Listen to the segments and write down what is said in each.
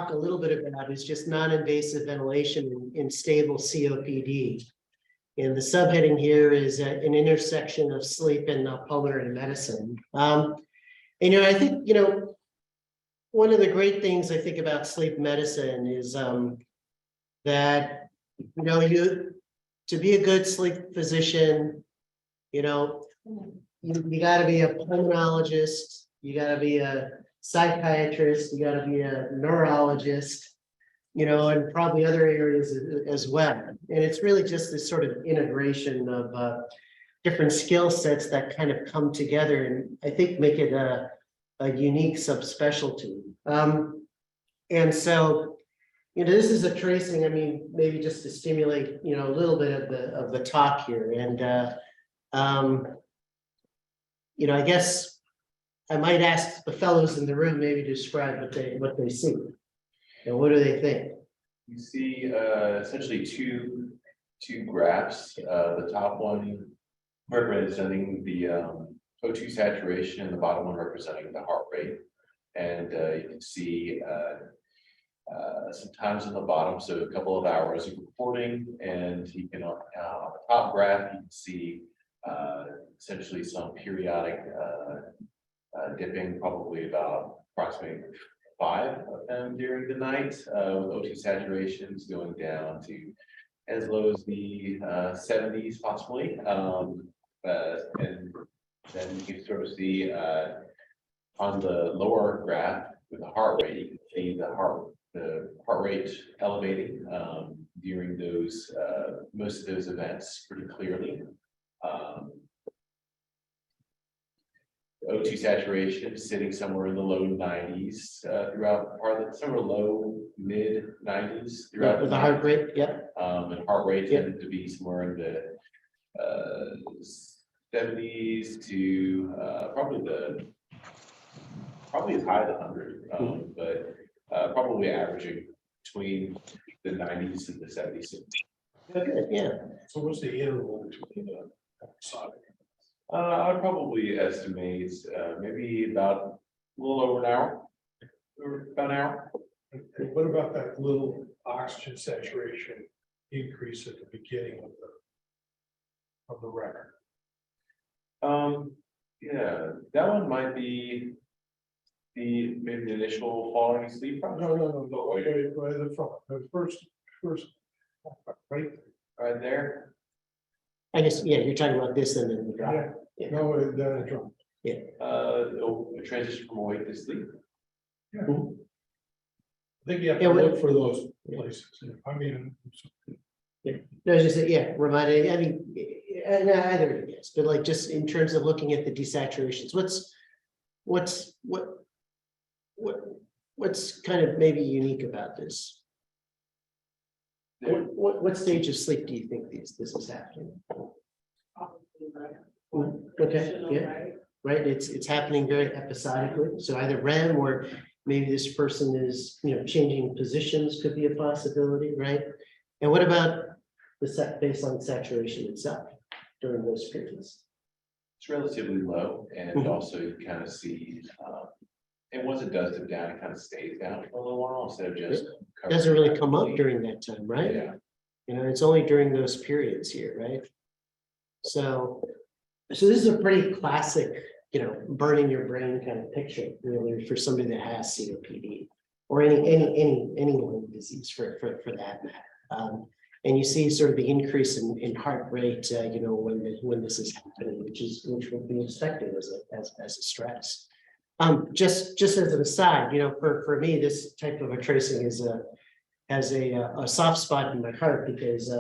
talk a little bit about is just non-invasive ventilation in stable COPD. And the subheading here is an intersection of sleep and pulmonary medicine. And, I think, one of the great things I think about sleep medicine is that, to be a good sleep physician, you got to be a pulmonologist, you got to be a psychiatrist, you got to be a neurologist, and probably other areas as well. And it's really just this sort of integration of different skill sets that kind of come together and I think make it a unique subspecialty. And so, this is a tracing, I mean, maybe just to stimulate, a little bit of the talk here. And, I guess I might ask the fellows in the room maybe to describe what they see. And what do they think? You see essentially two graphs. The top one representing the O2 saturation, and the bottom one representing the heart rate. And you can see some times on the bottom, so a couple of hours of recording, and you can on the top graph you can see essentially some periodic dipping, probably about approximately 5 of them during the night, with O2 saturations going down to as low as the 70s possibly. And then you can sort of see on the lower graph with the heart rate, you can see the heart rate elevating during those most of those events pretty clearly. O2 saturation sitting somewhere in the low 90s throughout part of the somewhere low mid 90s throughout the heart rate, yep. And heart rate tended to be somewhere in the 70s to probably as high as 100, but probably averaging between the 90s and the 70s. Okay, yeah. So what's the interval between the episodic? I'd probably estimate maybe about a little over an hour, or about an hour. Okay, what about that little oxygen saturation increase at the beginning of the record? Yeah, that one might be maybe the initial falling asleep. No. Okay, right in the front. The first, Right there. I guess, yeah, you're talking about this and then the drop. Yeah. No, then it dropped. Yeah. A transition from awake to sleep. Yeah. I think you have Yeah, to well- look for those places. I mean, No, just reminding, I mean, either yes, but like just in terms of looking at the desaturations, what's kind of maybe unique about this? What stage of sleep do you think this is happening? Okay, yeah, right. It's happening very episodically. So either REM or maybe this person is changing positions could be a possibility, right? And what about the baseline saturation itself during those periods? It's relatively low, and also you kind of see, and once it does dip down, it kind of stays down for a little while instead of just Doesn't really come up during that time, right? Yeah. It's only during those periods here, right? So this is a pretty classic, burning your brain kind of picture, really, for somebody that has COPD or any lung disease for that matter. And you see sort of the increase in heart rate, when this is happening, which would be expected as a stress. Just as an aside, for me, this type of a tracing has a soft spot in my heart because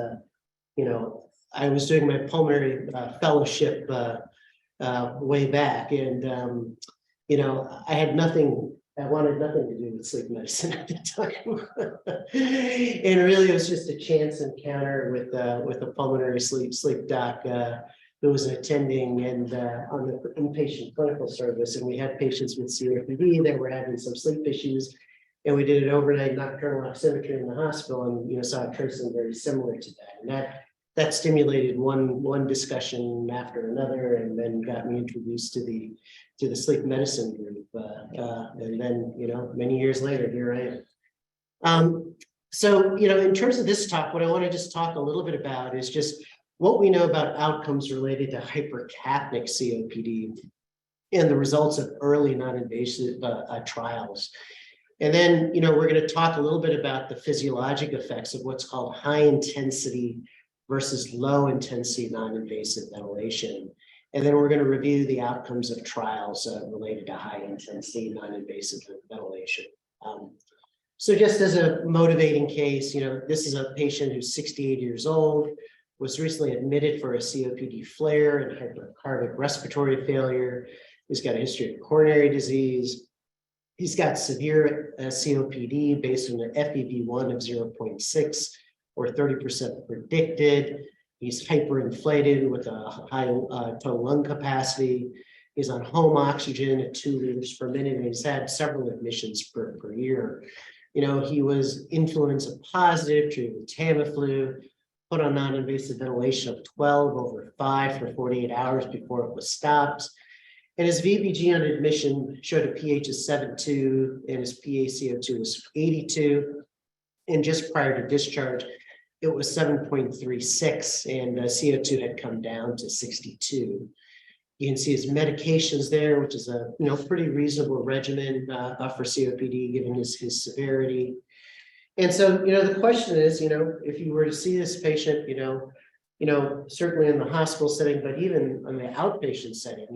I was doing my pulmonary fellowship way back, and I had nothing. I wanted nothing to do with sleep medicine at the time, and really it was just a chance encounter with a pulmonary sleep doc who was attending and on the inpatient clinical service, and we had patients with COPD that were having some sleep issues, and we did an overnight nocturnal oximetry in the hospital, and saw a tracing very similar to that, and that stimulated one discussion after another, and then got me introduced to the sleep medicine group, and then many years later, here I am. So, in terms of this talk, what I want to just talk a little bit about is just what we know about outcomes related to hypercapnic COPD and the results of early non-invasive trials. And then, we're going to talk a little bit about the physiologic effects of what's called high intensity versus low intensity non-invasive ventilation. And then we're going to review the outcomes of trials related to high intensity non-invasive ventilation. So just as a motivating case, this is a patient who's 68 years old, was recently admitted for a COPD flare and hypercardiac respiratory failure. He's got a history of coronary disease. He's got severe COPD based on an FEV1 of 0.6 or 30% predicted. He's hyperinflated with a high total lung capacity. He's on home oxygen at 2 liters per minute, and he's had several admissions per year. He was influenza positive, treated with Tamiflu, put on non-invasive ventilation of 12/5 for 48 hours before it was stopped. And his VBG on admission showed a pH of 7.2 and his PaCO2 was 82. And just prior to discharge, it was 7.36 and CO2 had come down to 62. You can see his medications there, which is a pretty reasonable regimen for COPD given his severity. And so, the question is, if you were to see this patient, certainly in the hospital setting, but even in the outpatient setting,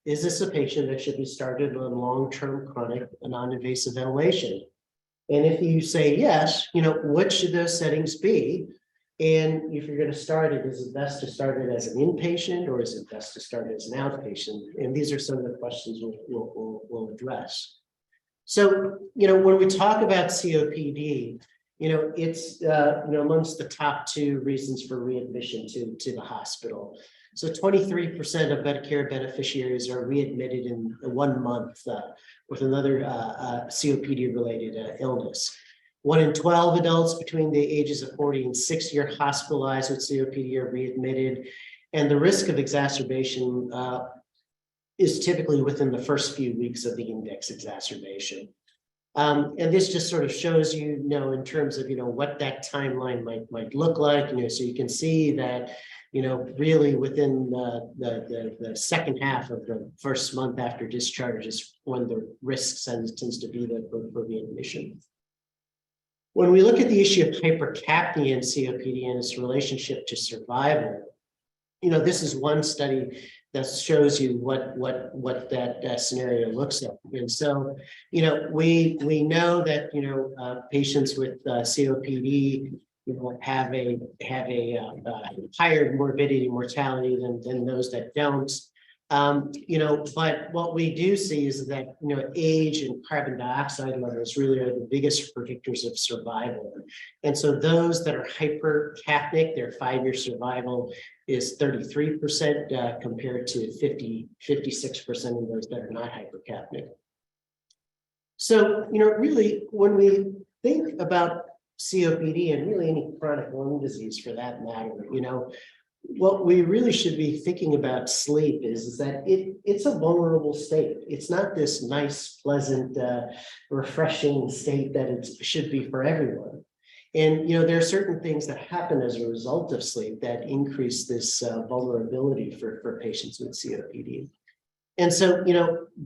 is this a patient that should be started on long-term chronic non-invasive ventilation? And if you say yes, what should those settings be? And if you're going to start it, is it best to start it as an inpatient or is it best to start it as an outpatient? And these are some of the questions we'll address. So, when we talk about COPD, it's amongst the top 2 reasons for readmission to the hospital. So 23% of Medicare beneficiaries are readmitted in 1 month with another COPD-related illness. 1 in 12 adults between the ages of 40 and 60 are hospitalized with COPD or readmitted, and the risk of exacerbation is typically within the first few weeks of the index exacerbation. And this just sort of shows you, in terms of, what that timeline might look like, so you can see that, really within the second half of the first month after discharge is when the risk tends to be there for readmission. When we look at the issue of hypercapnia in COPD and its relationship to survival, this is one study that shows you what that scenario looks like. And so, we know that patients with COPD have a higher morbidity mortality than those that don't. But what we do see is that age and carbon dioxide levels really are the biggest predictors of survival. And so those that are hypercapnic, their 5-year survival is 33% compared to 56% of those that are not hypercapnic. So, really, when we think about COPD and really any chronic lung disease for that matter, what we really should be thinking about sleep is that it's a vulnerable state. It's not this nice, pleasant, refreshing state that it should be for everyone. And, there are certain things that happen as a result of sleep that increase this vulnerability for patients with COPD. And so,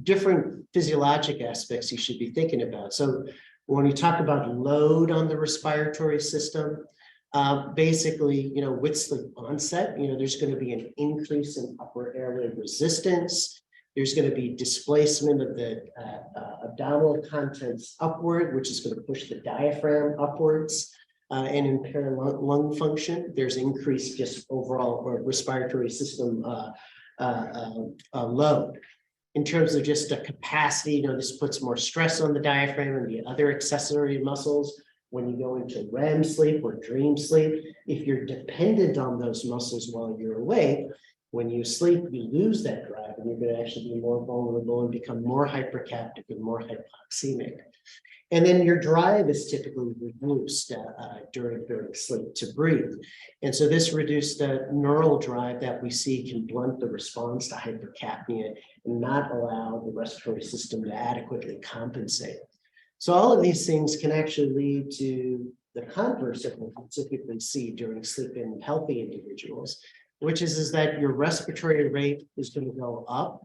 different physiologic aspects you should be thinking about. So when you talk about load on the respiratory system, basically, with sleep onset, there's going to be an increase in upper airway resistance. There's going to be displacement of the abdominal contents upward, which is going to push the diaphragm upwards and impair lung function. There's increased just overall or respiratory system load. In terms of just a capacity, this puts more stress on the diaphragm and the other accessory muscles. When you go into REM sleep or dream sleep, if you're dependent on those muscles while you're awake, when you sleep, you lose that drive and you're going to actually be more vulnerable and become more hypercapnic and more hypoxemic. And then your drive is typically reduced during sleep to breathe. And so this reduced neural drive that we see can blunt the response to hypercapnia and not allow the respiratory system to adequately compensate. So all of these things can actually lead to the converse of what we typically see during sleep in healthy individuals, which is that your respiratory rate is going to go up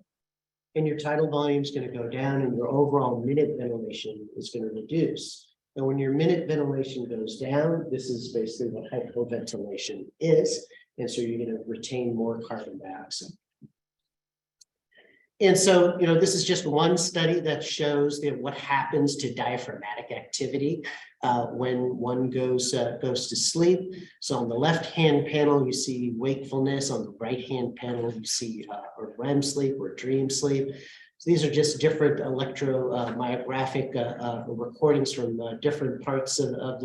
and your tidal volume is going to go down and your overall minute ventilation is going to reduce. And when your minute ventilation goes down, this is basically what hypoventilation is. And so you're going to retain more carbon dioxide. And so, this is just one study that shows that what happens to diaphragmatic activity when one goes to sleep. So on the left-hand panel, you see wakefulness. On the right-hand panel, you see REM sleep or dream sleep. So these are just different electromyographic recordings from different parts of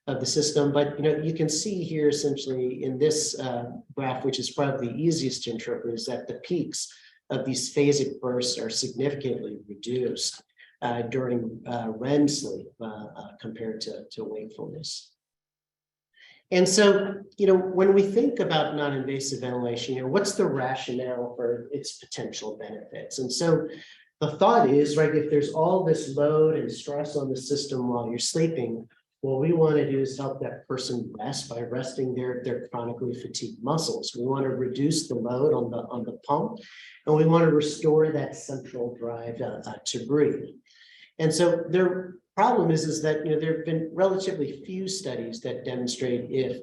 the system. But you can see here essentially in this graph, which is probably the easiest to interpret, is that the peaks of these phasic bursts are significantly reduced during REM sleep compared to wakefulness. And so, when we think about non-invasive ventilation, what's the rationale for its potential benefits? And so the thought is, right, if there's all this load and stress on the system while you're sleeping, what we want to do is help that person rest by resting their chronically fatigued muscles. We want to reduce the load on the pump, and we want to restore that central drive to breathe. And so their problem is that there have been relatively few studies that demonstrate if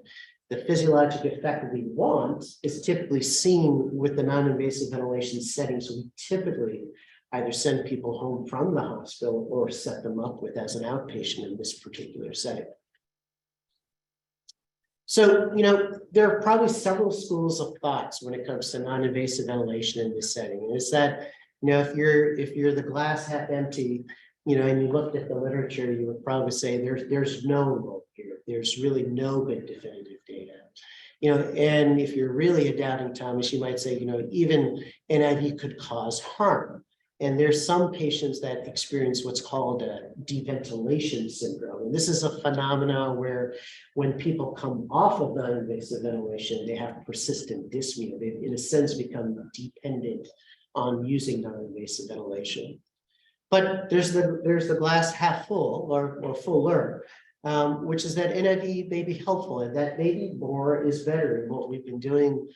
the physiologic effect we want is typically seen with the non-invasive ventilation setting. So we typically either send people home from the hospital or set them up with as an outpatient in this particular setting. So, there are probably several schools of thoughts when it comes to non-invasive ventilation in this setting. And it's that, if you're the glass half empty, and you looked at the literature, you would probably say there's no role here. There's really no good definitive data. And if you're really a doubting Thomas, you might say, even NIV could cause harm. And there's some patients that experience what's called a deventilation syndrome. And this is a phenomenon where when people come off of non-invasive ventilation, they have persistent dyspnea. They, in a sense, become dependent on using non-invasive ventilation. But there's the glass half full or fuller, which is that NIV may be helpful, and that maybe more is better. And what we've been doing,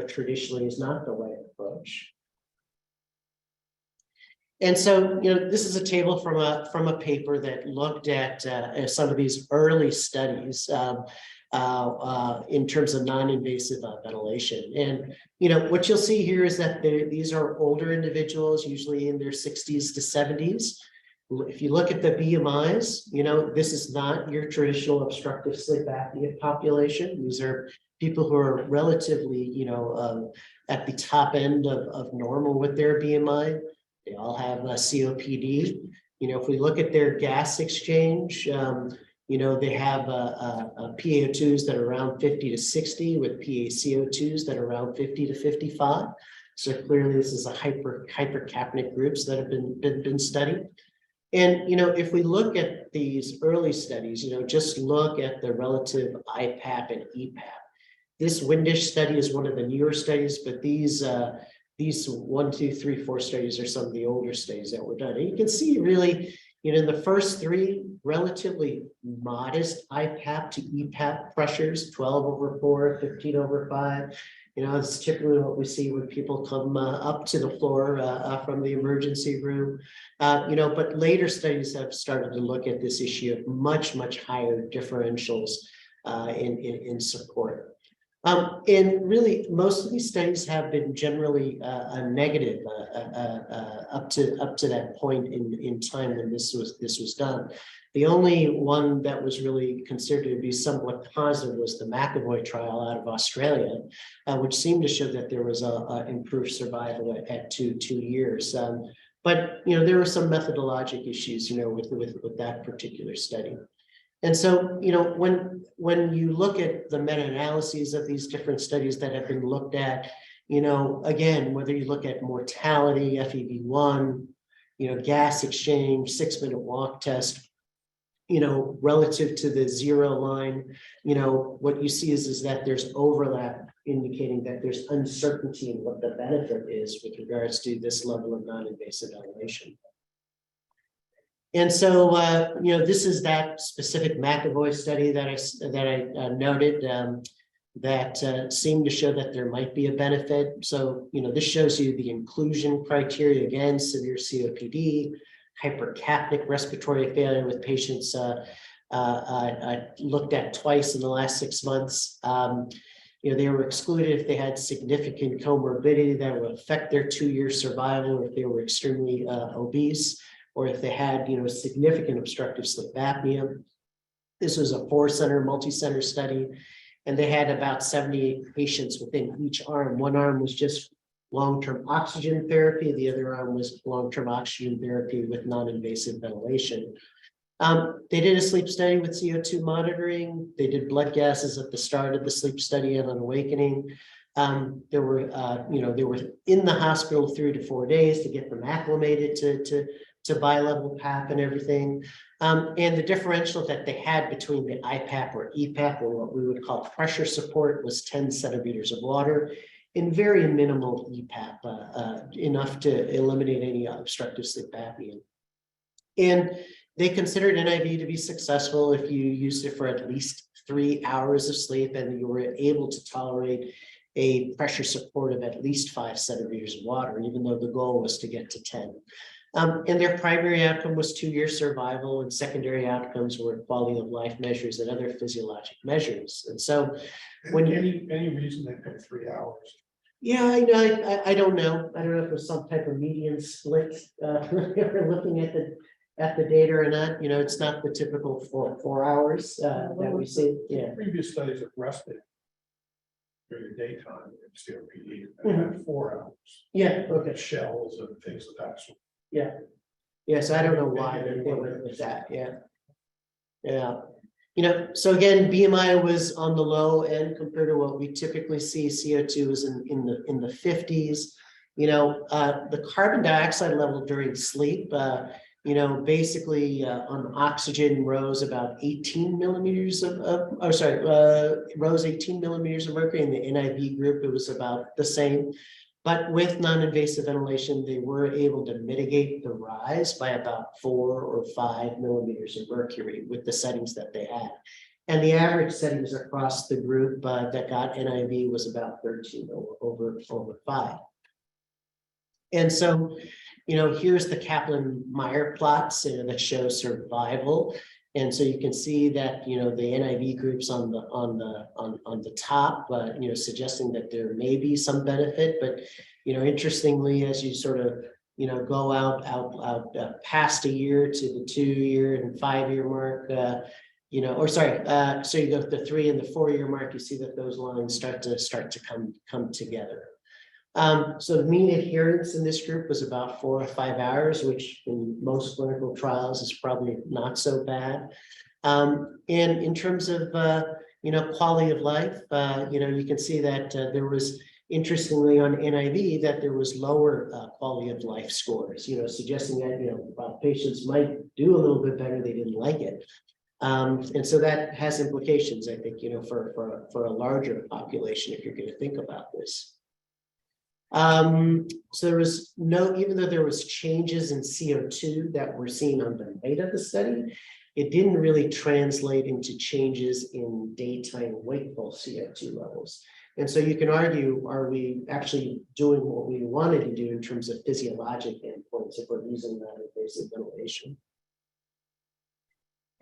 traditionally is not the right approach. And so, this is a table from a paper that looked at some of these early studies in terms of non-invasive ventilation. And, what you'll see here is that these are older individuals, usually in their 60s to 70s. If you look at the BMIs, this is not your traditional obstructive sleep apnea population. These are people who are relatively, at the top end of normal with their BMI. They all have COPD. If we look at their gas exchange, they have PaO2s that are around 50 to 60 with PaCO2s that are around 50 to 55. So clearly this is a hypercapnic groups that have been studied. And, if we look at these early studies, just look at the relative IPAP and EPAP. This Windish study is one of the newer studies, but these 1, 2, 3, 4 studies are some of the older studies that were done. And you can see really, in the first 3, relatively modest IPAP to EPAP pressures, 12/4, 15/5. It's typically what we see when people come up to the floor from the emergency room. But later studies have started to look at this issue of much, much higher differentials in support. And really, most of these studies have been generally negative up to that point in time when this was done. The only one that was really considered to be somewhat positive was the McAvoy trial out of Australia, which seemed to show that there was a improved survival at two years. But there were some methodologic issues, with that particular study. And so, when you look at the meta-analyses of these different studies that have been looked at, again, whether you look at mortality, FEV1, gas exchange, 6-minute walk test, relative to the 0 line, what you see is that there's overlap indicating that there's uncertainty in what the benefit is with regards to this level of non-invasive ventilation. And so, this is that specific McAvoy study that I noted that seemed to show that there might be a benefit. So, this shows you the inclusion criteria again: severe COPD, hypercapnic respiratory failure with patients looked at twice in the last 6 months. They were excluded if they had significant comorbidity that would affect their 2-year survival, or if they were extremely obese, or if they had, significant obstructive sleep apnea. This was a 4-center, multi-center study, and they had about 78 patients within each arm. One arm was just long-term oxygen therapy. The other arm was long-term oxygen therapy with non-invasive ventilation. They did a sleep study with CO2 monitoring. They did blood gases at the start of the sleep study and on awakening. They were in the hospital 3 to 4 days to get them acclimated to bilevel PAP and everything. And the differential that they had between the IPAP or EPAP, or what we would call pressure support, was 10 centimeters of water, and very minimal EPAP, enough to eliminate any obstructive sleep apnea. And they considered NIV to be successful if you used it for at least 3 hours of sleep and you were able to tolerate a pressure support of at least 5 centimeters of water, even though the goal was to get to 10. And their primary outcome was 2-year survival, and secondary outcomes were quality of life measures and other physiologic measures. And so, when any reason they picked 3 hours? Yeah, I don't know. I don't know if it was some type of median split. We're looking at the data or not. It's not the typical 4 hours that we see. Yeah. Previous studies have rested during the daytime in COPD and had 4 hours. Yeah. Okay. Shells and things of that sort. Yeah. Yeah. So I don't know why they went with that. Yeah. Yeah. So again, BMI was on the low end compared to what we typically see. CO2 was in the 50s. The carbon dioxide level during sleep, basically on oxygen rose about 18 millimeters rose 18 millimeters of mercury. In the NIV group, it was about the same. But with non-invasive ventilation, they were able to mitigate the rise by about 4 or 5 millimeters of mercury with the settings that they had. And the average settings across the group that got NIV was about 13 over 5. And so, here's the Kaplan-Meier plots that show survival. And so you can see that, the NIV groups on the top, suggesting that there may be some benefit, but, interestingly, as you sort of, go out past a year to the 2-year and 5-year mark, so you go to the 3 and the 4-year mark, you see that those lines start to come together. So the mean adherence in this group was about 4 or 5 hours, which in most clinical trials is probably not so bad. And in terms of, quality of life, you can see that there was, interestingly, on NIV, that there was lower quality of life scores, suggesting that, patients might do a little bit better, they didn't like it. And so that has implications, I think, for a larger population, if you're going to think about this. So there was even though there was changes in CO2 that were seen on the night of the study, it didn't really translate into changes in daytime wakeful CO2 levels. And so you can argue, are we actually doing what we wanted to do in terms of physiologic endpoints if we're using non-invasive ventilation?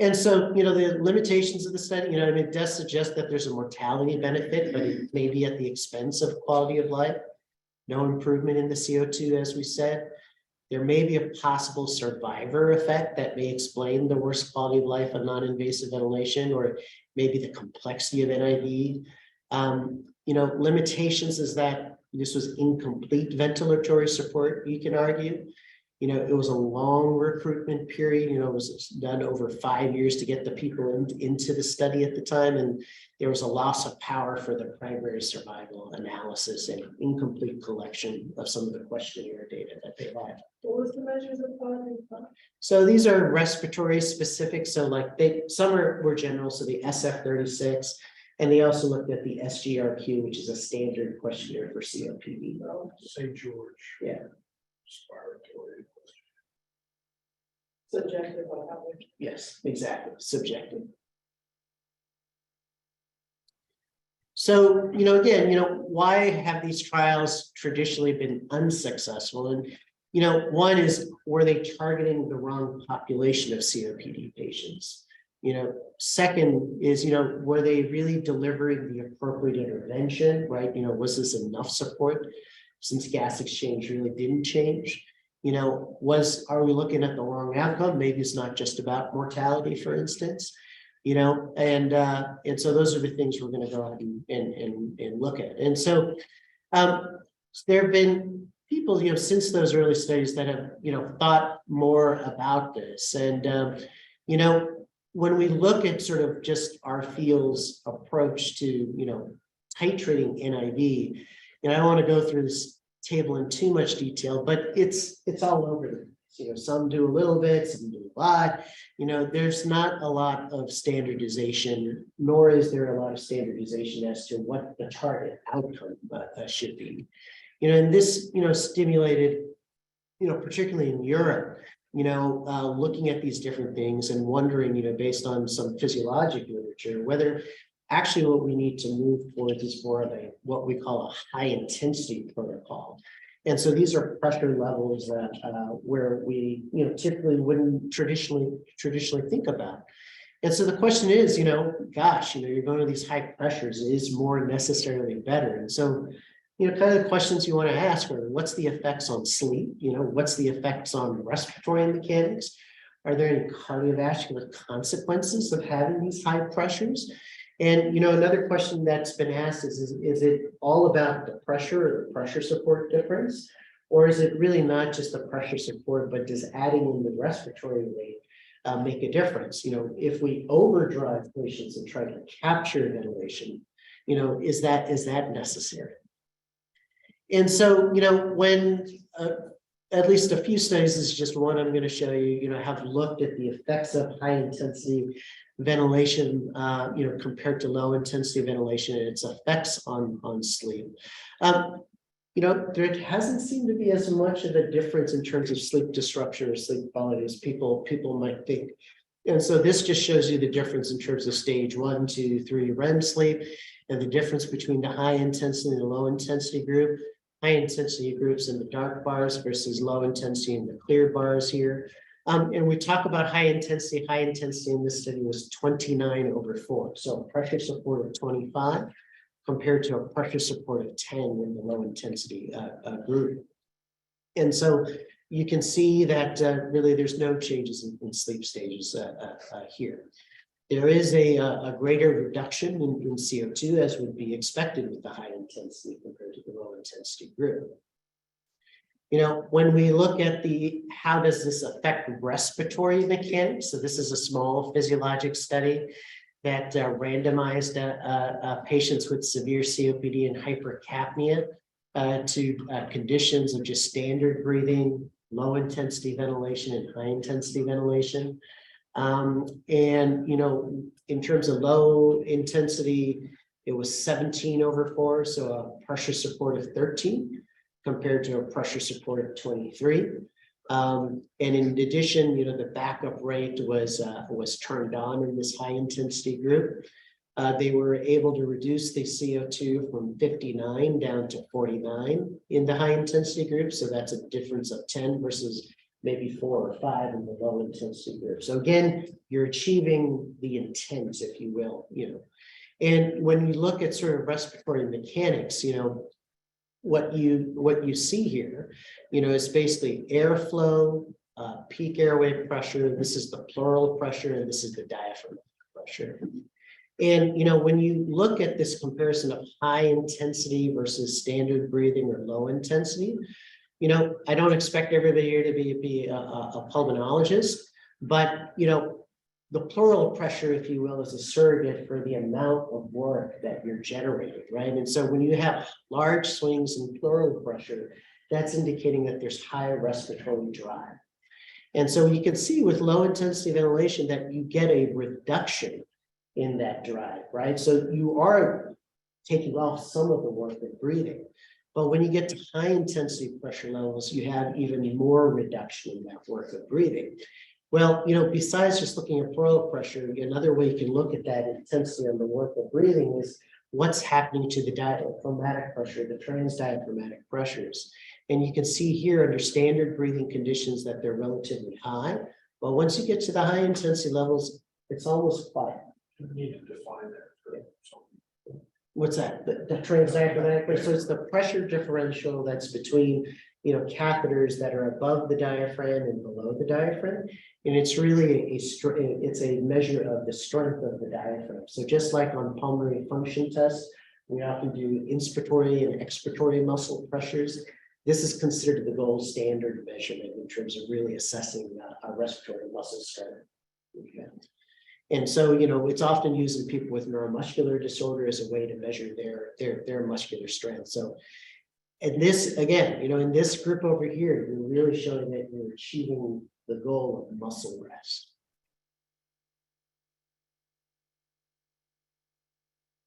And so, the limitations of the study, it does suggest that there's a mortality benefit, but it may be at the expense of quality of life. No improvement in the CO2, as we said. There may be a possible survivor effect that may explain the worst quality of life of non-invasive ventilation, or maybe the complexity of NIV. Limitations is that this was incomplete ventilatory support, you can argue. It was a long recruitment period. It was done over 5 years to get the people into the study at the time. And there was a loss of power for the primary survival analysis and incomplete collection of some of the questionnaire data that they had. What was the measures of quality of life? So these are respiratory specific. So some were general. So the SF-36, and they also looked at the SGRQ, which is a standard questionnaire for COPD. St. George. Yeah. Respiratory. Subjective on how much. Yes, exactly, subjective. So, again, why have these trials traditionally been unsuccessful? And, one is, were they targeting the wrong population of COPD patients? Second is, were they really delivering the appropriate intervention, right? Was this enough support since gas exchange really didn't change? Are we looking at the wrong outcome? Maybe it's not just about mortality, for instance. And so those are the things we're going to go out and look at. And so there have been people, since those early studies that have, thought more about this. And, when we look at sort of just our field's approach to, titrating NIV, I don't want to go through this table in too much detail, but it's all over the place. Some do a little bit, some do a lot. There's not a lot of standardization, nor is there a lot of standardization as to what the target outcome should be. And this, stimulated, particularly in Europe, looking at these different things and wondering, based on some physiologic literature, whether actually what we need to move towards is more of what we call a high intensity protocol. And so these are pressure levels that where we typically wouldn't traditionally think about. And so the question is, gosh, you're going to these high pressures, is more necessarily better? And so, kind of the questions you want to ask are, what's the effects on sleep? What's the effects on respiratory mechanics? Are there any cardiovascular consequences of having these high pressures? And, another question that's been asked is it all about the pressure or the pressure support difference? Or is it really not just the pressure support, but does adding in the respiratory rate make a difference? If we overdrive patients and try to capture ventilation, is that necessary? And so, when at least a few studies, this is just one I'm going to show you, have looked at the effects of high intensity ventilation, compared to low intensity ventilation and its effects on sleep. There hasn't seemed to be as much of a difference in terms of sleep disruption or sleep quality as people might think. And so this just shows you the difference in terms of stage 1, 2, 3 REM sleep, and the difference between the high intensity and the low intensity group. High intensity groups in the dark bars versus low intensity in the clear bars here. And we talk about high intensity in this study was 29/4. So a pressure support of 25 compared to a pressure support of 10 in the low intensity group. And so you can see that really there's no changes in sleep stages here. There is a greater reduction in CO2 as would be expected with the high intensity compared to the low intensity group. When we look at how does this affect respiratory mechanics? So this is a small physiologic study that randomized patients with severe COPD and hypercapnia to conditions of just standard breathing, low intensity ventilation, and high intensity ventilation. In terms of low intensity, it was 17/4, so a pressure support of 13 compared to a pressure support of 23. And in addition, the backup rate was turned on in this high intensity group. They were able to reduce the CO2 from 59 down to 49 in the high intensity group. So that's a difference of 10 versus maybe 4 or 5 in the low intensity group. So again, you're achieving the intent, if you will, And when you look at sort of respiratory mechanics, what you see here, is basically airflow, peak airway pressure. This is the pleural pressure, and this is the diaphragm pressure. And when you look at this comparison of high intensity versus standard breathing or low intensity, I don't expect everybody here to be a pulmonologist, but the pleural pressure, if you will, is a surrogate for the amount of work that you're generating, right? And so when you have large swings in pleural pressure, that's indicating that there's higher respiratory drive. And so you can see with low intensity ventilation that you get a reduction in that drive, right? So you are taking off some of the work of breathing. But when you get to high intensity pressure levels, you have even more reduction in that work of breathing. Well, besides just looking at pleural pressure, another way you can look at that intensity on the work of breathing is what's happening to the diaphragmatic pressure, the transdiaphragmatic pressures. And you can see here under standard breathing conditions that they're relatively high. But once you get to the high intensity levels, it's almost quiet. You need to define that. for some- What's that? The transdiaphragmatic pressure. So it's the pressure differential that's between, catheters that are above the diaphragm and below the diaphragm. And it's really it's a measure of the strength of the diaphragm. So just like on pulmonary function tests, we often do inspiratory and expiratory muscle pressures. This is considered the gold standard measurement in terms of really assessing a respiratory muscle strength. Okay. And so, it's often used in people with neuromuscular disorder as a way to measure their muscular strength. So, and this, again, in this group over here, you're really showing that you're achieving the goal of muscle rest.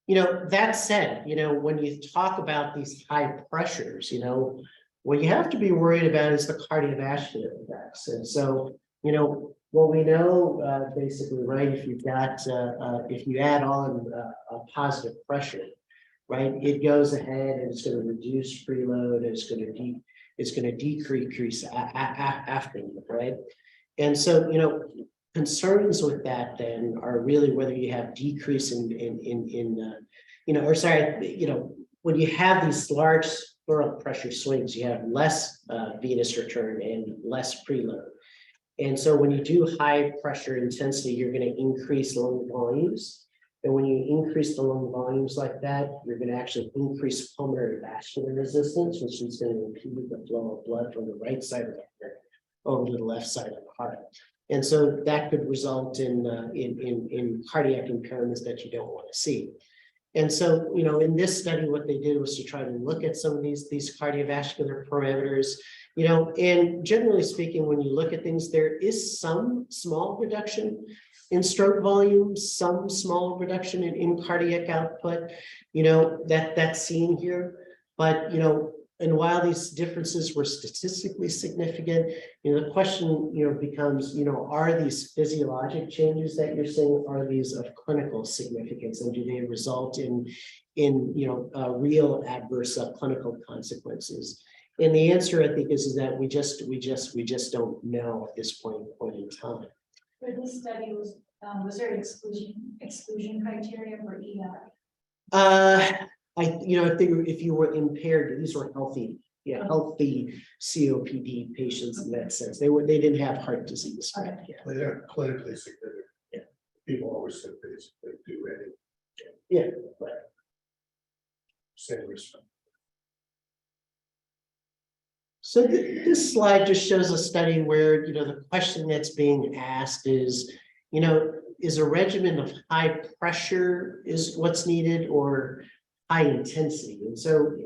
That said, when you talk about these high pressures, what you have to be worried about is the cardiovascular effects. And so, what we know basically, right, if you add on a positive pressure, right, it goes ahead and it's going to reduce preload, and it's going to decrease afterload, right? And so, concerns with that then are really whether you have decrease when you have these large pleural pressure swings, you have less venous return and less preload. And so when you do high pressure intensity, you're going to increase lung volumes. And when you increase the lung volumes like that, you're going to actually increase pulmonary vascular resistance, which is going to impede the flow of blood from the right side of the heart over to the left side of the heart. And so that could result in cardiac impairments that you don't want to see. And so, in this study, what they did was to try to look at some of these cardiovascular parameters, and generally speaking, when you look at things, there is some small reduction in stroke volume, some small reduction in cardiac output, that's seen here. But, and while these differences were statistically significant, the question, becomes, are these physiologic changes that you're seeing, are these of clinical significance, and do they result in real adverse clinical consequences? And the answer, I think, is that we just don't know at this point in time. For this study, was there an exclusion criteria for EI? If you were impaired, these were healthy COPD patients in that sense. They didn't have heart disease. Right? Yeah. They are clinically significant. Yeah. People always said they do any. Yeah. Right. Same respect. So this slide just shows a study where, the question that's being asked is, is a regimen of high pressure is what's needed, or high intensity? And so,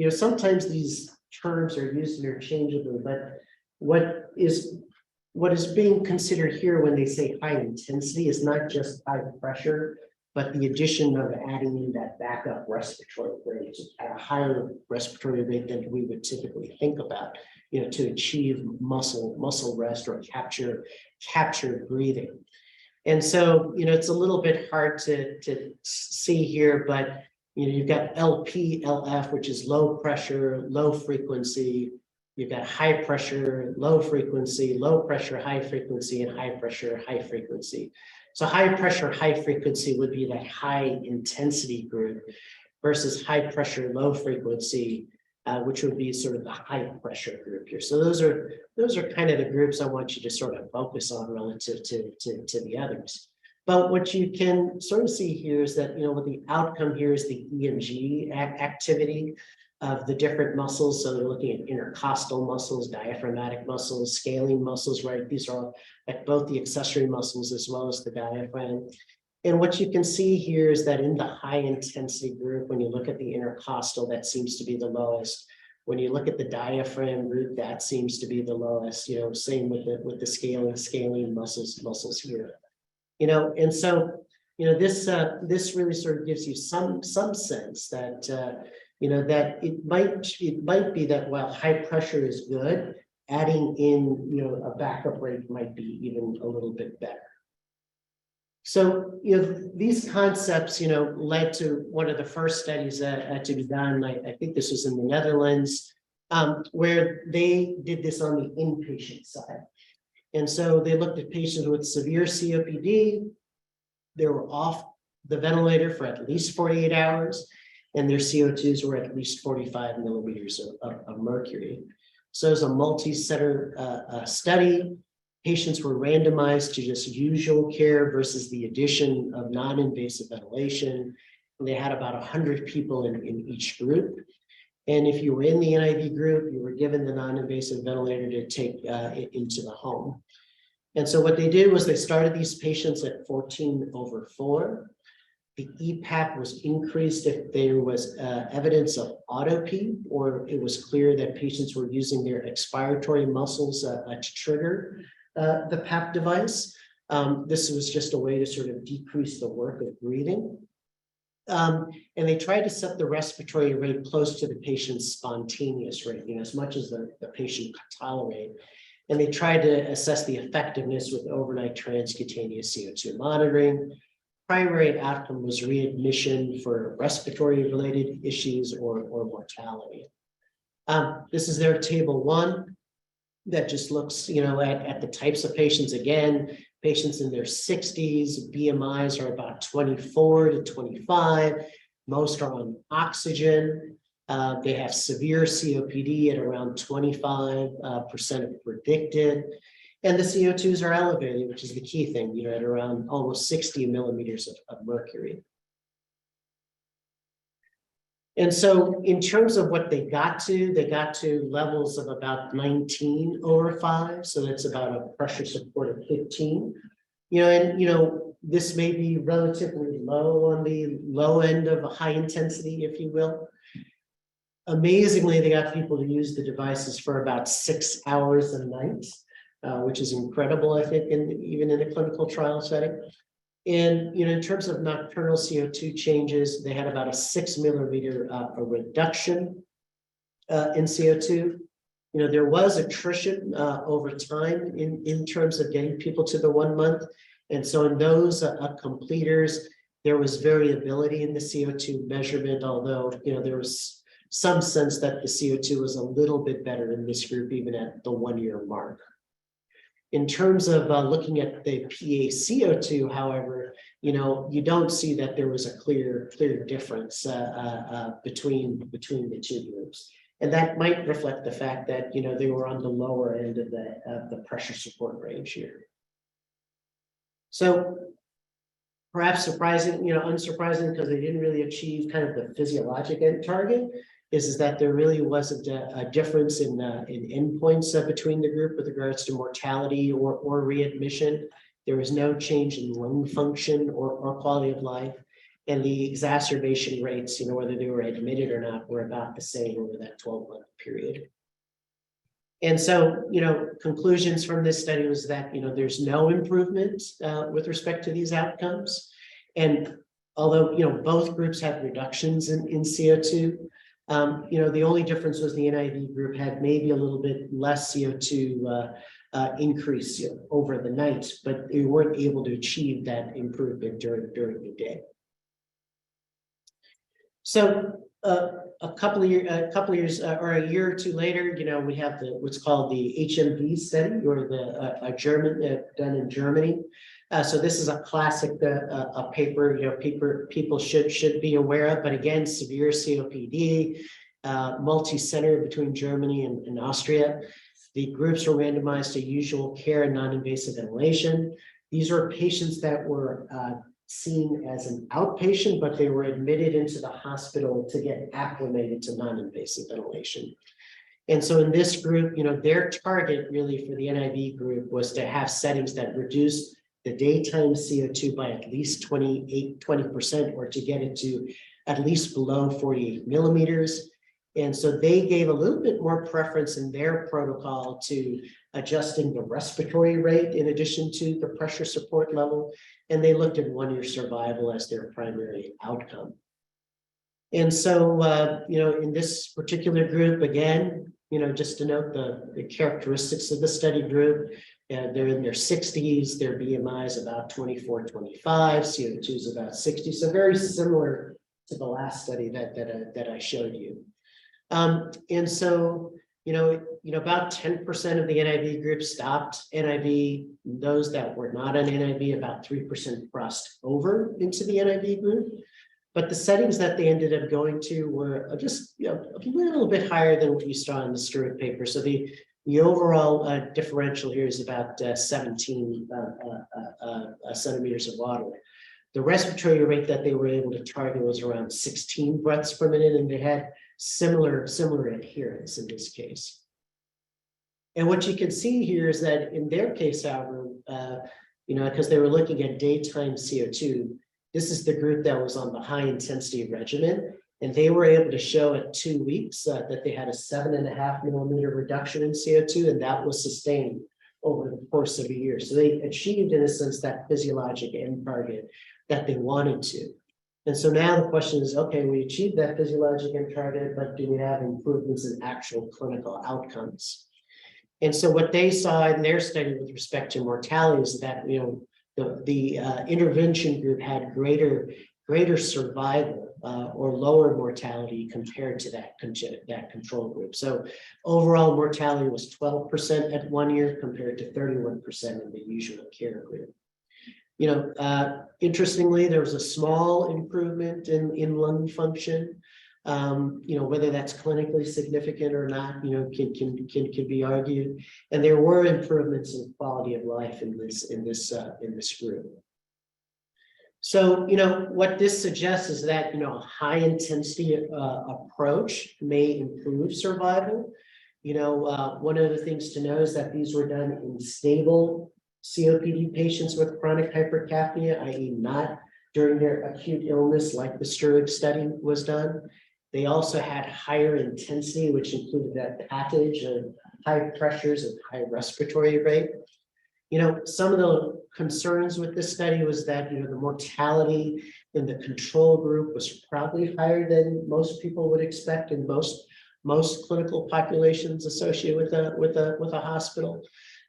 sometimes these terms are used interchangeably, but what is being considered here when they say high intensity is not just high pressure, but the addition of adding in that backup respiratory rate at a higher respiratory rate than we would typically think about, to achieve muscle rest or capture breathing. And so, it's a little bit hard to see here, but you've got LP, LF, which is low pressure, low frequency. You've got high pressure, low frequency, low pressure, high frequency, and high pressure, high frequency. So high pressure, high frequency would be that high intensity group versus high pressure, low frequency, which would be sort of the high pressure group here. So those are kind of the groups I want you to sort of focus on relative to the others. But what you can sort of see here is that, what the outcome here is the EMG activity of the different muscles. So they're looking at intercostal muscles, diaphragmatic muscles, scalene muscles, right? These are at both the accessory muscles as well as the diaphragm. And what you can see here is that in the high intensity group, when you look at the intercostal, that seems to be the lowest. When you look at the diaphragm group, that seems to be the lowest, same with the scalene muscles here. And so, this really sort of gives you some sense that, that it might be that while high pressure is good, adding in, a backup rate might be even a little bit better. So, these concepts, led to one of the first studies to be done. I think this was in the Netherlands, where they did this on the inpatient side. And so they looked at patients with severe COPD. They were off the ventilator for at least 48 hours, and their CO2s were at least 45 millimeters of mercury. So it was a multi-center study. Patients were randomized to just usual care versus the addition of non-invasive ventilation. And they had about 100 people in each group. And if you were in the NIV group, you were given the non-invasive ventilator to take into the home. And so what they did was they started these patients at 14/4. The EPAP was increased if there was evidence of autopy, or it was clear that patients were using their expiratory muscles to trigger the PAP device. This was just a way to sort of decrease the work of breathing. And they tried to set the respiratory rate close to the patient's spontaneous rate, as much as the patient could tolerate. And they tried to assess the effectiveness with overnight transcutaneous CO2 monitoring. Primary outcome was readmission for respiratory related issues or mortality. This is their table 1 that just looks, at the types of patients. Again, patients in their 60s, BMIs are about 24 to 25. Most are on oxygen. They have severe COPD at around 25% of predicted. And the CO2s are elevated, which is the key thing, at around almost 60 millimeters of mercury. And so in terms of what they got to levels of about 19/5. So that's about a pressure support of 15. This may be relatively low on the low end of a high intensity, if you will. Amazingly, they got people to use the devices for about 6 hours a night, which is incredible, I think, even in a clinical trial setting. And in terms of nocturnal CO2 changes, they had about a 6 millimeter a reduction in CO2. There was attrition over time in terms of getting people to the 1 month. And so in those completers, there was variability in the CO2 measurement, although there was some sense that the CO2 was a little bit better in this group, even at the 1-year mark. In terms of looking at the PaCO2, however, you don't see that there was a clear difference between the two groups. And that might reflect the fact that, they were on the lower end of the pressure support range here. So perhaps surprising, unsurprising, because they didn't really achieve kind of the physiologic end target, is that there really wasn't a difference in endpoints between the group with regards to mortality or readmission. There was no change in lung function or quality of life. And the exacerbation rates, whether they were admitted or not, were about the same over that 12-month period. And so, conclusions from this study was that, there's no improvement with respect to these outcomes. And although, both groups had reductions in CO2, the only difference was the NIV group had maybe a little bit less CO2 increase over the night, but they weren't able to achieve that improvement during the day. So a couple of years or a year or two later, we have what's called the HMV study, or the German done in Germany. So this is a classic a paper people should be aware of. But again, severe COPD, multi-center between Germany and Austria. The groups were randomized to usual care and non-invasive ventilation. These are patients that were seen as an outpatient, but they were admitted into the hospital to get acclimated to non-invasive ventilation. And so in this group, their target really for the NIV group was to have settings that reduce the daytime CO2 by at least 20%, or to get it to at least below 48 millimeters. And so they gave a little bit more preference in their protocol to adjusting the respiratory rate in addition to the pressure support level. And they looked at 1-year survival as their primary outcome. And so, in this particular group, again, just to note the characteristics of the study group. They're in their 60s, their BMI is about 24, 25, CO2 is about 60. So very similar to the last study that I showed you. And so, about 10% of the NIV group stopped NIV. Those that were not on NIV, about 3% crossed over into the NIV group. But the settings that they ended up going to were just a little bit higher than what you saw in the Stewart paper. So the overall differential here is about 17 centimeters of water. The respiratory rate that they were able to target was around 16 breaths per minute, and they had similar adherence in this case. And what you can see here is that in their case, however, because they were looking at daytime CO2, this is the group that was on the high intensity regimen, and they were able to show at 2 weeks that they had a 7.5 millimeter reduction in CO2, and that was sustained over the course of a year. So they achieved, in a sense, that physiologic end target that they wanted to. And so now the question is, okay, we achieved that physiologic end target, but do we have improvements in actual clinical outcomes? And so what they saw in their study with respect to mortality is that, the intervention group had greater survival or lower mortality compared to that control group. So overall mortality was 12% at 1 year compared to 31% in the usual care group. Interestingly, there was a small improvement in lung function. Whether that's clinically significant or not, can be argued. And there were improvements in quality of life in this group. So, what this suggests is that, a high intensity approach may improve survival. One of the things to know is that these were done in stable COPD patients with chronic hypercapnia, i.e. not during their acute illness like the Sturridge study was done. They also had higher intensity, which included that package of high pressures and high respiratory rate. Some of the concerns with this study was that, the mortality in the control group was probably higher than most people would expect in most clinical populations associated with a hospital.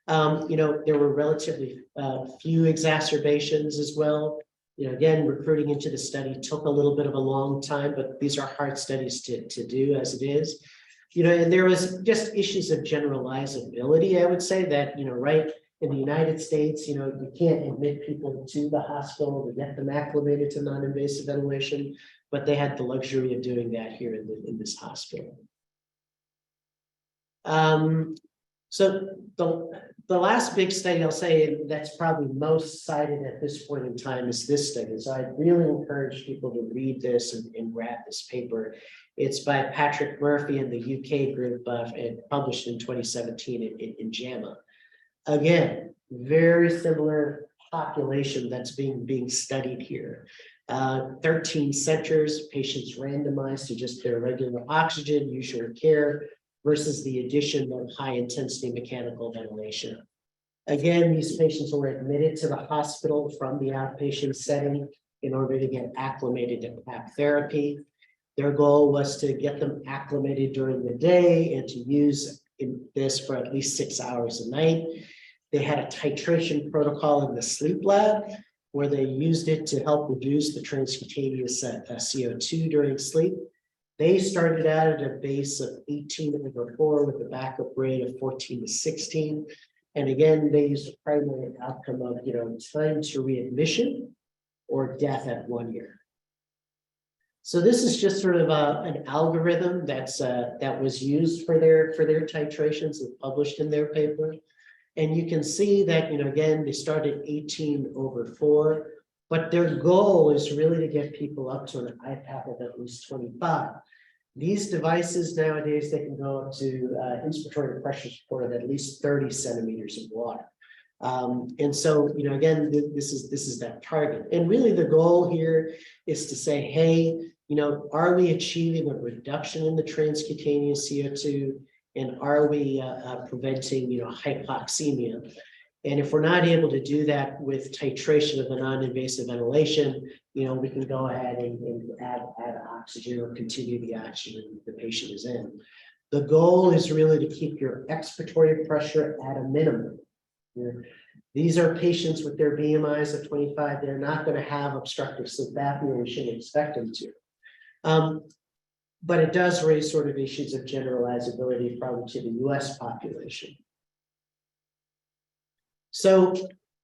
There were relatively few exacerbations as well. Again, recruiting into the study took a little bit of a long time, but these are hard studies to do as it is. And there was just issues of generalizability, I would say that, right in the United States, you can't admit people to the hospital to get them acclimated to non-invasive ventilation, but they had the luxury of doing that here in this hospital. So the last big study I'll say that's probably most cited at this point in time is this study. So I really encourage people to read this and grab this paper. It's by Patrick Murphy and the UK group and published in 2017 in JAMA. Again, very similar population that's being studied here. 13 centers, patients randomized to just their regular oxygen, usual care, versus the addition of high intensity mechanical ventilation. Again, these patients were admitted to the hospital from the outpatient setting in order to get acclimated to PAP therapy. Their goal was to get them acclimated during the day and to use this for at least 6 hours a night. They had a titration protocol in the sleep lab where they used it to help reduce the transcutaneous CO2 during sleep. They started out at a base of 18/4 with a backup rate of 14 to 16. And again, they used the primary outcome of, time to readmission or death at 1 year. So this is just sort of an algorithm that was used for their titrations and published in their paper. And you can see that, again, they started 18/4, but their goal is really to get people up to an IPAP of at least 25. These devices nowadays, they can go up to inspiratory pressure support of at least 30 centimeters of water. And so, again, this is that target. And really the goal here is to say, hey, are we achieving a reduction in the transcutaneous CO2? And are we preventing, hypoxemia? And if we're not able to do that with titration of the non-invasive ventilation, we can go ahead and add oxygen or continue the oxygen the patient is in. The goal is really to keep your expiratory pressure at a minimum. These are patients with their BMIs of 25. They're not going to have obstructive sleep apnea. We shouldn't expect them to. But it does raise sort of issues of generalizability probably to the US population. So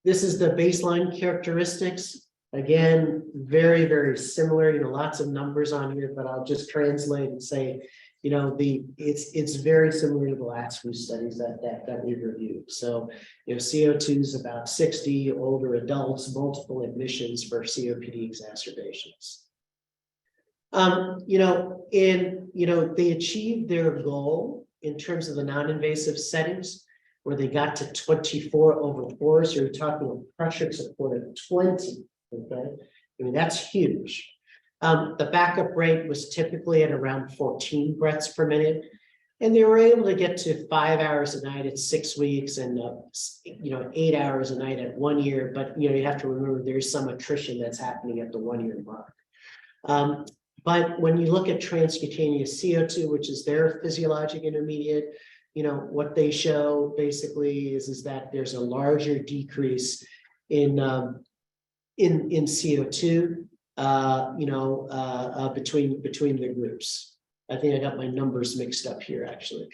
this is the baseline characteristics. Again, very, very similar, lots of numbers on here, but I'll just translate and say, it's very similar to the last few studies that we've reviewed. So, CO2 is about 60, older adults, multiple admissions for COPD exacerbations. They achieved their goal in terms of the non-invasive settings, where they got to 24/4. So you're talking a pressure support of 20. Okay, that's huge. The backup rate was typically at around 14 breaths per minute, and they were able to get to 5 hours a night at 6 weeks, and 8 hours a night at 1 year. But you have to remember there's some attrition that's happening at the 1 year mark. But when you look at transcutaneous CO2, which is their physiologic intermediate, what they show basically is that there's a larger decrease in CO2, between the groups. I think I got my numbers mixed up here, actually.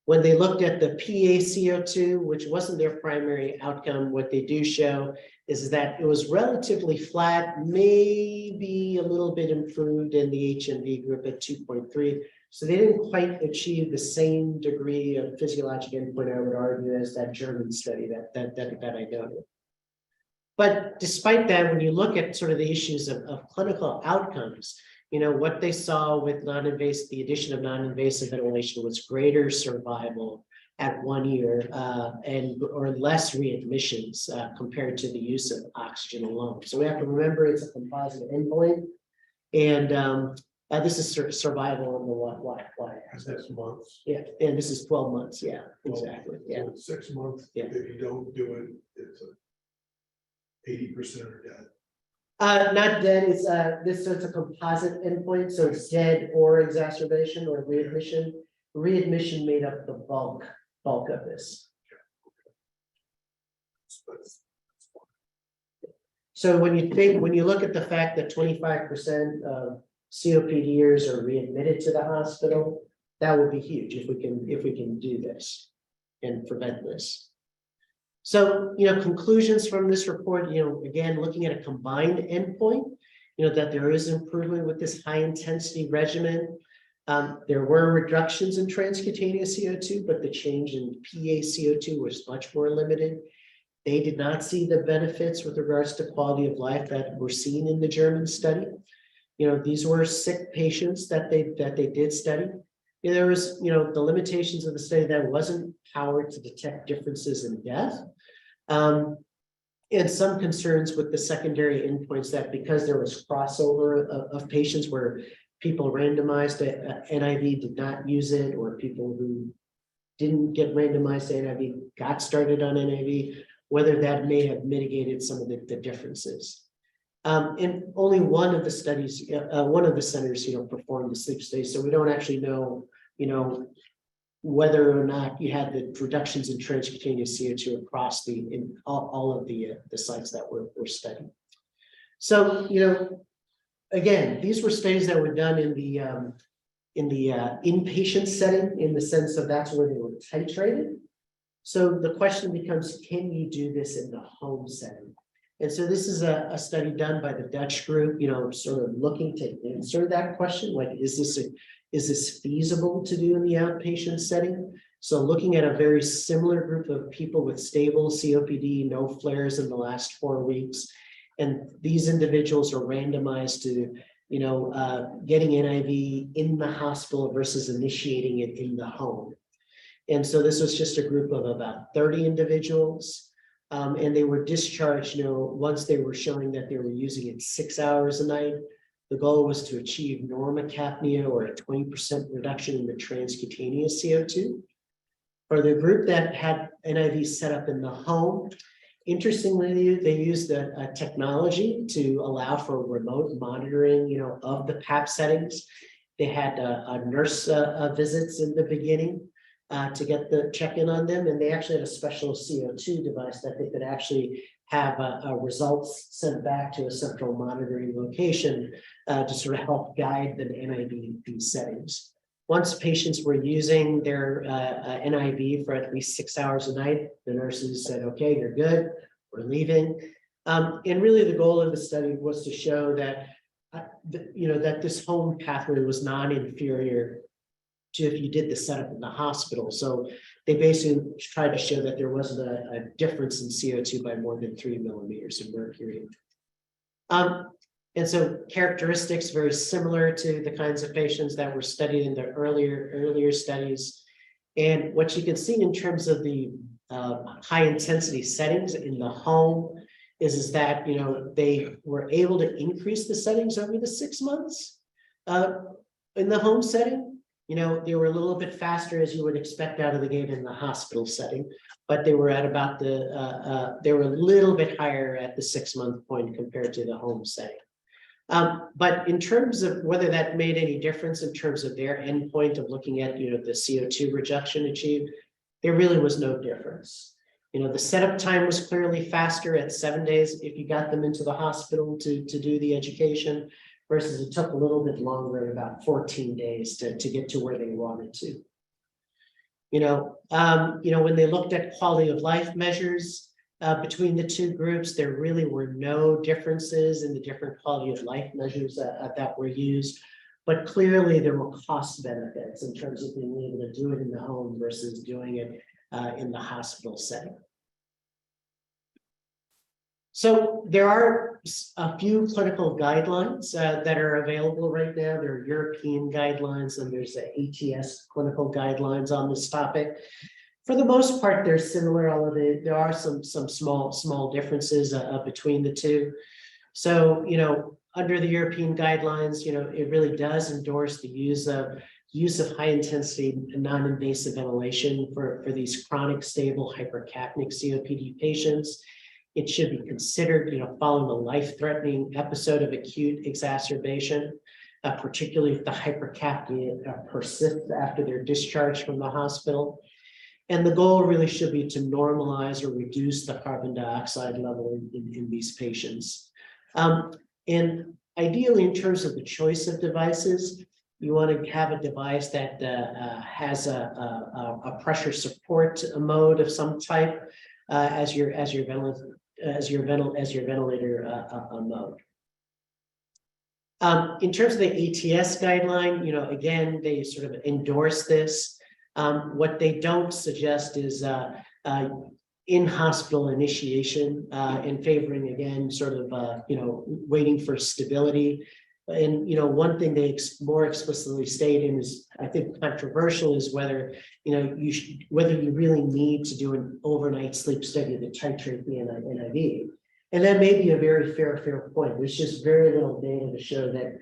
When they looked at the PaCO2, which wasn't their primary outcome, what they do show is that it was relatively flat, maybe a little bit improved in the HMV group at 2.3. So they didn't quite achieve the same degree of physiologic endpoint, I would argue, as that German study that I noted. But despite that, when you look at sort of the issues of clinical outcomes, what they saw with non-invasive, the addition of non-invasive ventilation was greater survival at 1 year or less readmissions compared to the use of oxygen alone. So we have to remember it's a composite endpoint, and this is survival on the what? That's months. Yeah, and this is 12 months. Yeah, exactly. Yeah, So 6 months. Yeah. If you don't do it, it's 80% are dead. Not dead. It's it's a composite endpoint, so it's dead or exacerbation or readmission. Readmission made up the bulk of this. So when you look at the fact that 25% of COPDers are readmitted to the hospital, that would be huge if we can do this and prevent this. So, conclusions from this report, again, looking at a combined endpoint, that there is improvement with this high intensity regimen. There were reductions in transcutaneous CO2, but the change in PaCO2 was much more limited. They did not see the benefits with regards to quality of life that were seen in the German study. These were sick patients that they did study. There was, the limitations of the study that wasn't powered to detect differences in death. And some concerns with the secondary endpoints that because there was crossover of patients where people randomized to NIV did not use it, or people who didn't get randomized to NIV got started on NIV, whether that may have mitigated some of the differences. And only one of the studies, one of the centers, performed the sleep study, so we don't actually know, whether or not you had the reductions in transcutaneous CO2 across all of the sites that were studied. So, again, these were studies that were done in the inpatient setting, in the sense of that's where they were titrated. So the question becomes, can you do this in the home setting? And so this is a study done by the Dutch group, sort of looking to answer that question, like, is this feasible to do in the outpatient setting? So looking at a very similar group of people with stable COPD, no flares in the last 4 weeks, and these individuals are randomized to, getting NIV in the hospital versus initiating it in the home. And so this was just a group of about 30 individuals. And they were discharged, once they were showing that they were using it 6 hours a night. The goal was to achieve normocapnia, or a 20% reduction in the transcutaneous CO2. For the group that had NIV set up in the home, interestingly, they used a technology to allow for remote monitoring, of the PAP settings. They had a nurse visits in the beginning to get the check-in on them, and they actually had a special CO2 device that they could actually have results sent back to a central monitoring location to sort of help guide the NIV settings. Once patients were using their NIV for at least 6 hours a night, the nurses said, okay, you're good, we're leaving. And really the goal of the study was to show that, that this home pathway was non-inferior to if you did the setup in the hospital. So they basically tried to show that there wasn't a difference in CO2 by more than 3 millimeters of mercury. And so characteristics very similar to the kinds of patients that were studied in the earlier studies. And what you can see in terms of the high intensity settings in the home is that, they were able to increase the settings over the 6 months in the home setting. They were a little bit faster as you would expect out of the gate in the hospital setting, but they were at about they were a little bit higher at the 6-month point compared to the home setting. But in terms of whether that made any difference in terms of their endpoint of looking at, the CO2 reduction achieved, there really was no difference. The setup time was clearly faster at 7 days if you got them into the hospital to do the education, versus it took a little bit longer, about 14 days to get to where they wanted to. When they looked at quality of life measures between the two groups, there really were no differences in the different quality of life measures that were used. But clearly there were cost benefits in terms of being able to do it in the home versus doing it in the hospital setting. So there are a few clinical guidelines that are available right now. There are European guidelines and there's the ATS clinical guidelines on this topic. For the most part, they're similar, although there are some small differences between the two. So, under the European guidelines, it really does endorse the use of high intensity non-invasive ventilation for these chronic stable hypercapnic COPD patients. It should be considered, following a life-threatening episode of acute exacerbation, particularly if the hypercapnia persists after they're discharged from the hospital. And the goal really should be to normalize or reduce the carbon dioxide level in these patients. And ideally, in terms of the choice of devices, you want to have a device that has a pressure support mode of some type as your ventilator mode. In terms of the ATS guideline, again, they sort of endorse this. What they don't suggest is in-hospital initiation and favoring, again, sort of, waiting for stability. And, one thing they more explicitly state, and is, I think, controversial, is whether, whether you really need to do an overnight sleep study to titrate the NIV. And that may be a very fair point. There's just very little data to show that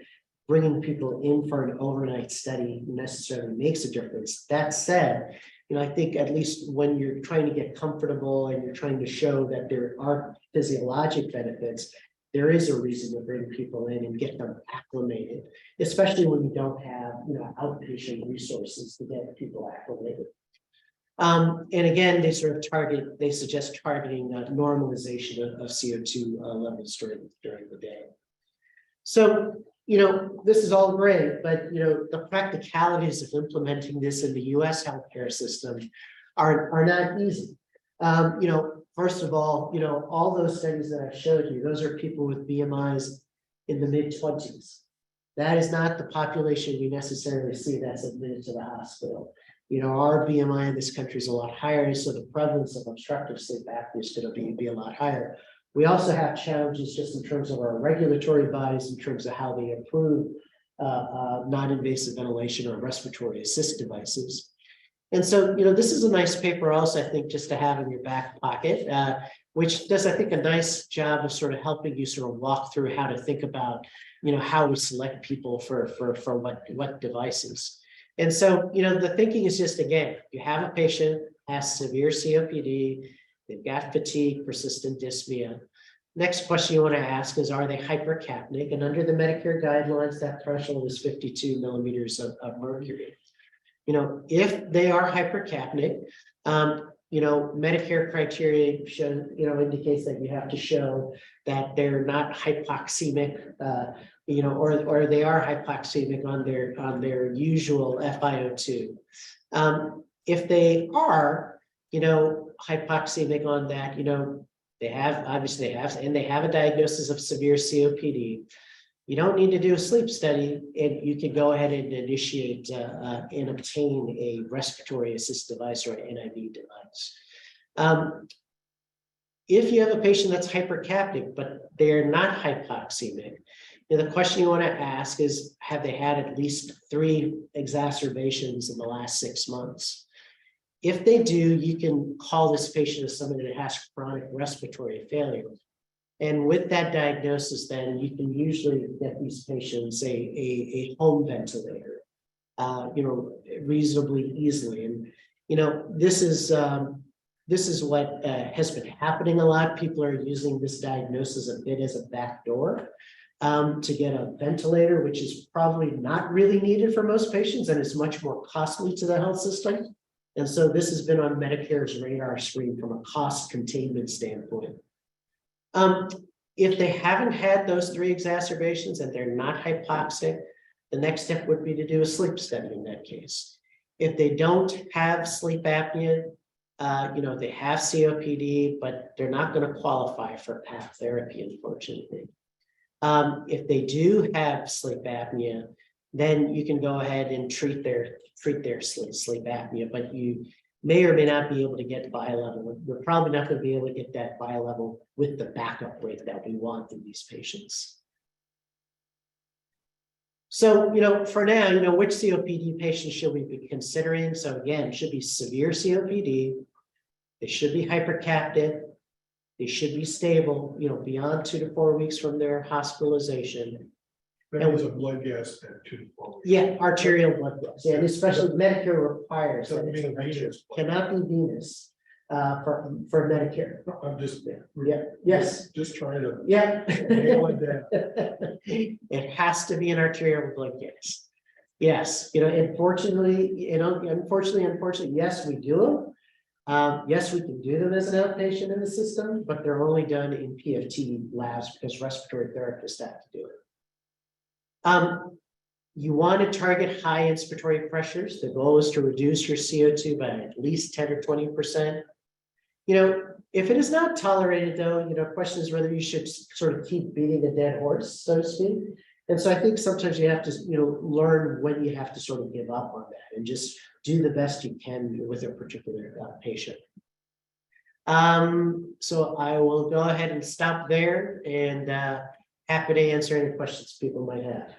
bringing people in for an overnight study necessarily makes a difference. That said, I think at least when you're trying to get comfortable and you're trying to show that there are physiologic benefits, there is a reason to bring people in and get them acclimated, especially when you don't have, outpatient resources to get people acclimated. And again, they suggest targeting normalization of CO2 levels during the day. So, this is all great, but, the practicalities of implementing this in the US healthcare system are not easy. First of all those studies that I showed you, those are people with BMIs in the mid-20s. That is not the population we necessarily see that's admitted to the hospital. Our BMI in this country is a lot higher, so the prevalence of obstructive sleep apnea is going to be a lot higher. We also have challenges just in terms of our regulatory bodies, in terms of how they approve non-invasive ventilation or respiratory assist devices. And so, this is a nice paper also, I think, just to have in your back pocket, which does, I think, a nice job of sort of helping you sort of walk through how to think about, how we select people for what devices. And so, the thinking is just, again, you have a patient has severe COPD, they've got fatigue, persistent dyspnea. Next question you want to ask is, are they hypercapnic? And under the Medicare guidelines, that threshold is 52 millimeters of mercury. You know, if they are hypercapnic, you know, Medicare criteria show, you know, indicates that you have to show that they're not hypoxemic, you know, or they are hypoxemic on their usual FiO2. If they are, you know, hypoxemic on that, you know, they have a diagnosis of severe COPD. You don't need to do a sleep study, and you can go ahead and initiate and obtain a respiratory assist device or an NIV device. If you have a patient that's hypercapnic, but they're not hypoxemic, you know, the question you want to ask is, have they had at least 3 exacerbations in the last 6 months? If they do, you can call this patient as somebody that has chronic respiratory failure. And with that diagnosis, then you can usually get these patients a home ventilator, you know, reasonably easily. And, you know, this is what has been happening a lot. People are using this diagnosis a bit as a backdoor to get a ventilator, which is probably not really needed for most patients, and it's much more costly to the health system. And so this has been on Medicare's radar screen from a cost containment standpoint. If they haven't had those 3 exacerbations and they're not hypoxic, the next step would be to do a sleep study in that case. If they don't have sleep apnea, you know, they have COPD, but they're not going to qualify for PAP therapy, unfortunately. If they do have sleep apnea, then you can go ahead and treat their sleep apnea, but you may or may not be able to get bi-level. We're probably not going to be able to get that bi-level with the backup rate that we want in these patients. So, you know, for now, you know, which COPD patients should we be considering? So again, it should be severe COPD. They should be hypercapnic. They should be stable, you know, beyond 2 to 4 weeks from their hospitalization. That was a blood gas at 2 to 4 weeks. Yeah, arterial blood gas, and especially Medicare requires that Doesn't mean it's venous. cannot be venous for Medicare. I'm just, Yeah, yes, just trying to yeah. nail it down. It has to be an arterial blood gas. Yes, you know, unfortunately, yes, we do them. Yes, we can do them as an outpatient in the system, but they're only done in PFT labs because respiratory therapists have to do it. You want to target high inspiratory pressures. The goal is to reduce your CO2 by at least 10 or 20%. You know, if it is not tolerated, though, you know, the question is whether you should sort of keep beating a dead horse, so to speak. And so I think sometimes you have to, you know, learn when you have to sort of give up on that and just do the best you can with a particular patient. So I will go ahead and stop there, and happy to answer any questions people might have.